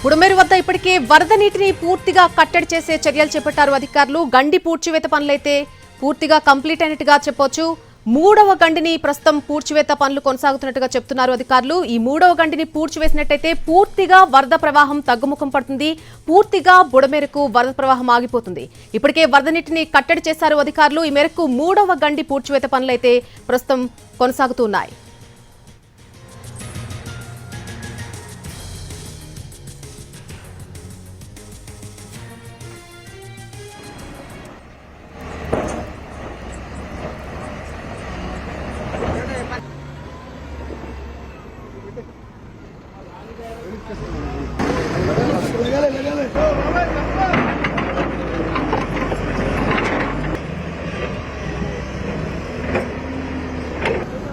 బుడమేరు వద్ద ఇప్పటికే వరద నీటిని పూర్తిగా కట్టడి చేసే చర్యలు చేపట్టారు అధికారులు. గండి పూడ్చివేత పనులైతే పూర్తిగా కంప్లీట్ అయినట్టుగా చెప్పొచ్చు. మూడవ గండిని ప్రస్తుతం పూడ్చివేత పనులు కొనసాగుతున్నట్టుగా చెప్తున్నారు అధికారులు. ఈ మూడవ గండిని పూడ్చివేసినట్టయితే పూర్తిగా వరద ప్రవాహం తగ్గుముఖం పడుతుంది. పూర్తిగా బుడమేరకు వరద ప్రవాహం ఆగిపోతుంది. ఇప్పటికే వరద నీటిని కట్టడి చేశారు అధికారులు. ఈ మేరకు మూడవ గండి పూడ్చివేత పనులైతే ప్రస్తుతం కొనసాగుతున్నాయి.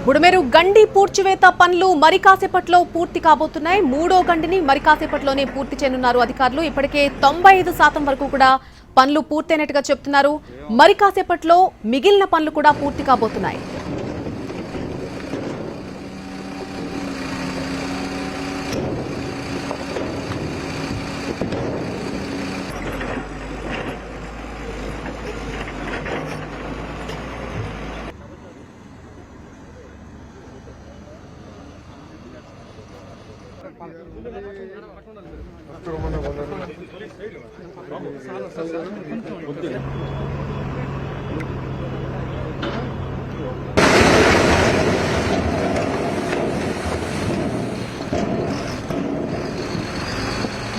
బుడమేరు గండి పూడ్చివేత పనులు మరి కాసేపట్లో పూర్తి కాబోతున్నాయి. మూడో గండిని మరి కాసేపట్లోనే పూర్తి చేయనున్నారు అధికారులు. ఇప్పటికే 95% వరకు కూడా పనులు పూర్తయినట్టుగా చెప్తున్నారు. మరి కాసేపట్లో మిగిలిన పనులు కూడా పూర్తి కాబోతున్నాయి.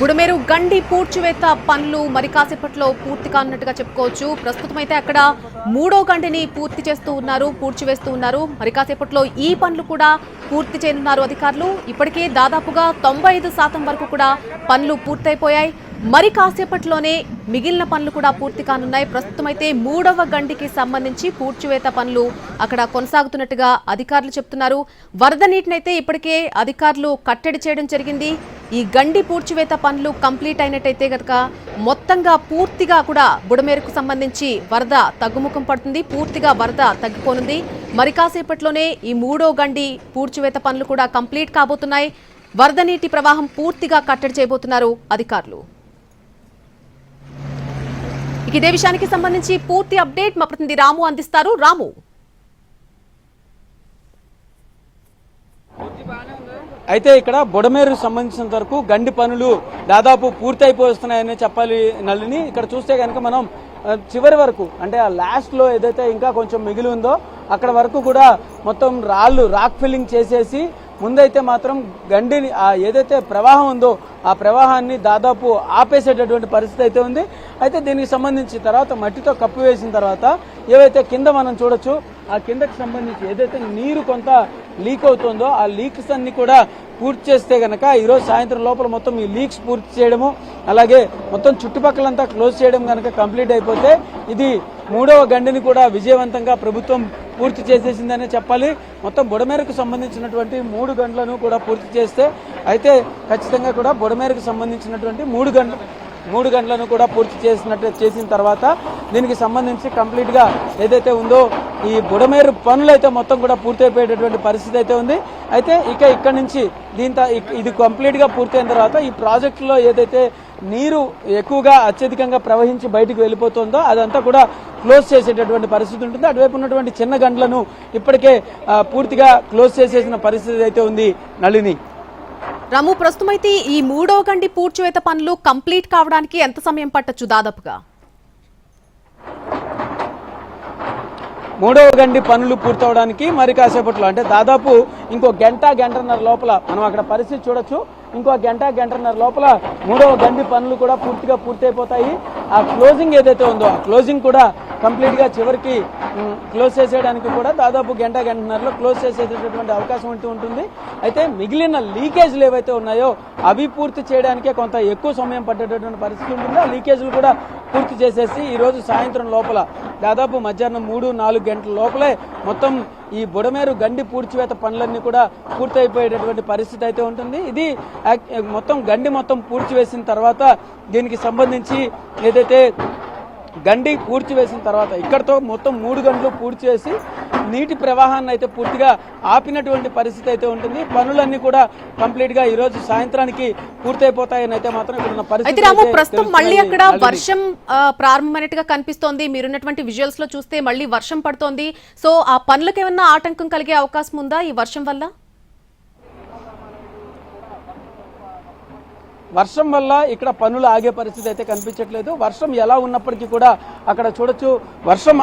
బుడమేరు గండి పూడ్చివేత పనులు మరి కాసేపట్లో పూర్తి కానున్నట్టుగా చెప్పుకోవచ్చు. ప్రస్తుతం అయితే అక్కడ మూడో గండిని పూర్తి చేస్తూ ఉన్నారు, పూడ్చివేస్తూ ఉన్నారు. మరి కాసేపట్లో ఈ పనులు కూడా పూర్తి చేయనున్నారు అధికారులు. ఇప్పటికే దాదాపుగా 95% వరకు కూడా పనులు పూర్తయిపోయాయి. మరి కాసేపట్లోనే మిగిలిన పనులు కూడా పూర్తి కానున్నాయి. ప్రస్తుతం అయితే మూడవ గండికి సంబంధించి పూడ్చివేత పనులు అక్కడ కొనసాగుతున్నట్టుగా అధికారులు చెప్తున్నారు. వరద నీటినైతే ఇప్పటికే అధికారులు కట్టడి చేయడం జరిగింది. ఈ గండి పూడ్చివేత పనులు కంప్లీట్ అయినట్టయితే గనక మొత్తంగా పూర్తిగా కూడా బుడమేరుకు సంబంధించి వరద తగ్గుముఖం పడుతుంది. పూర్తిగా వరద తగ్గిపోనుంది. మరి కాసేపట్లోనే ఈ మూడో గండి పూడ్చివేత పనులు కూడా కంప్లీట్ కాబోతున్నాయి. వరద నీటి ప్రవాహం పూర్తిగా కట్టడి చేయబోతున్నారు అధికారులు. ఇదే విషయానికి సంబంధించి పూర్తి అప్డేట్ మా ప్రతినిధి రాము అందిస్తారు. రాము, అయితే ఇక్కడ బుడమేరు సంబంధించినంత వరకు గండి పనులు దాదాపు పూర్తయిపోతున్నాయని చెప్పాలి నల్లిని. ఇక్కడ చూస్తే కనుక మనం చివరి వరకు అంటే ఆ లాస్ట్ లో ఏదైతే ఇంకా కొంచెం మిగిలి ఉందో అక్కడ వరకు కూడా మొత్తం రాక్ ఫిల్లింగ్ చేసేసి ముందైతే మాత్రం గండిని ఏదైతే ప్రవాహం ఉందో ఆ ప్రవాహాన్ని దాదాపు ఆపేసేటటువంటి పరిస్థితి అయితే ఉంది. అయితే దీనికి సంబంధించి తర్వాత మట్టితో కప్పు వేసిన తర్వాత ఏవైతే కింద మనం చూడొచ్చు ఆ కిందకి సంబంధించి ఏదైతే నీరు కొంత లీక్ అవుతుందో ఆ లీక్స్ అన్ని కూడా పూర్తి చేస్తే గనక ఈరోజు సాయంత్రం లోపల మొత్తం ఈ లీక్స్ పూర్తి చేయడము అలాగే మొత్తం చుట్టుపక్కలంతా క్లోజ్ చేయడం కనుక కంప్లీట్ అయిపోతే ఇది మూడవ గండిని కూడా విజయవంతంగా ప్రభుత్వం పూర్తి చేసేసిందనే చెప్పాలి. మొత్తం బుడమేరుకు సంబంధించినటువంటి 3 గంటలను కూడా పూర్తి చేస్తే అయితే ఖచ్చితంగా కూడా బుడమేరుకు సంబంధించినటువంటి 3 గంటలను కూడా పూర్తి చేసిన తర్వాత దీనికి సంబంధించి కంప్లీట్ గా ఏదైతే ఉందో ఈ బుడమేరు పనులు అయితే మొత్తం కూడా పూర్తయిపోయేటటువంటి పరిస్థితి అయితే ఉంది. అయితే ఇక్కడ నుంచి ఇది కంప్లీట్ గా పూర్తయిన తర్వాత ఈ ప్రాజెక్టులో ఏదైతే నీరు ఎక్కువగా అత్యధికంగా ప్రవహించి బయటకు వెళ్ళిపోతుందో అదంతా కూడా క్లోజ్ చేసేటటువంటి పరిస్థితి ఉంటుంది. అటువైపు ఉన్నటువంటి చిన్న గంటలను ఇప్పటికే పూర్తిగా క్లోజ్ చేసేసిన పరిస్థితి అయితే ఉంది నళిని. రాము, ప్రస్తుతం అయితే ఈ మూడో గండి పూడ్చివేత పనులు కంప్లీట్ కావడానికి ఎంత సమయం పట్టొచ్చు దాదాపుగా? మూడవ గండి పనులు పూర్తవడానికి మరి కాసేపట్లో అంటే దాదాపు ఇంకో గంటన్నర లోపల మనం అక్కడ పరిస్థితి చూడొచ్చు. ఇంకో గంటన్నర లోపల మూడవ గండి పనులు కూడా పూర్తిగా పూర్తయిపోతాయి. ఆ క్లోజింగ్ ఏదైతే ఉందో ఆ క్లోజింగ్ కూడా కంప్లీట్ గా చివరికి క్లోజ్ చేసేయడానికి కూడా దాదాపు గంటన్నరలో క్లోజ్ చేసేటటువంటి అవకాశం ఉంటుంది. అయితే మిగిలిన లీకేజ్లు ఏవైతే ఉన్నాయో అవి పూర్తి చేయడానికే కొంత ఎక్కువ సమయం పట్టేటటువంటి పరిస్థితి ఉంటుంది. ఆ లీకేజ్లు కూడా పూర్తి చేసేసి ఈ రోజు సాయంత్రం లోపల దాదాపు మధ్యాహ్నం 3-4 గంటల లోపలే మొత్తం ఈ బుడమేరు గండి పూడ్చివేత పనులన్నీ కూడా పూర్తయిపోయేటటువంటి పరిస్థితి అయితే ఉంటుంది. ఇది మొత్తం గండి మొత్తం పూడ్చివేసిన తర్వాత దీనికి సంబంధించి ఏదైతే గండి పూడ్చి వేసిన తర్వాత ఇక్కడతో మొత్తం 3 గంటలు పూర్తి చేసి నీటి ప్రవాహాన్ని అయితే పూర్తిగా ఆపినటువంటి పరిస్థితి అయితే ఉంటుంది. పనులన్నీ కూడా కంప్లీట్ గా ఈ రోజు సాయంత్రానికి పూర్తయిపోతాయని అయితే మాత్రం ఇక్కడ ఉన్న పరిస్థితి అయితే రాము, అయితే ప్రస్తుతం మళ్ళీ తెలుస్తుంది. అక్కడ నళిని. వర్షం ప్రారంభమైనట్టుగా కనిపిస్తోంది. మీరున్నటువంటి విజువల్స్ లో చూస్తే మళ్ళీ వర్షం పడుతోంది. సో ఆ పనులకు ఏమన్నా ఆటంకం కలిగే అవకాశం ఉందా ఈ వర్షం వల్ల? వర్షం వల్ల ఇక్కడ పనులు ఆగే పరిస్థితి అయితే కనిపించట్లేదు. వర్షం ఎలా ఉన్నప్పటికీ కూడా అక్కడ చూడొచ్చు వర్షం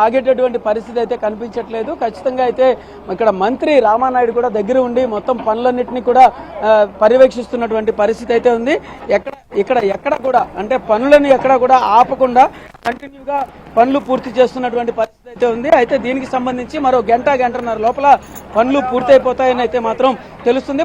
ఆగేటటువంటి పరిస్థితి అయితే కనిపించట్లేదు. ఖచ్చితంగా అయితే ఇక్కడ మంత్రి రామానాయుడు కూడా దగ్గర ఉండి మొత్తం పనులన్నింటినీ కూడా పర్యవేక్షిస్తున్నటువంటి పరిస్థితి అయితే ఉంది. ఎక్కడ కూడా అంటే పనులను ఎక్కడ కూడా ఆపకుండా కంటిన్యూగా పనులు పూర్తి చేస్తున్నటువంటి పరిస్థితి అయితే ఉంది. అయితే దీనికి సంబంధించి మరో గంటన్నర లోపల పనులు పూర్తయిపోతాయని అయితే మాత్రం తెలుస్తుంది.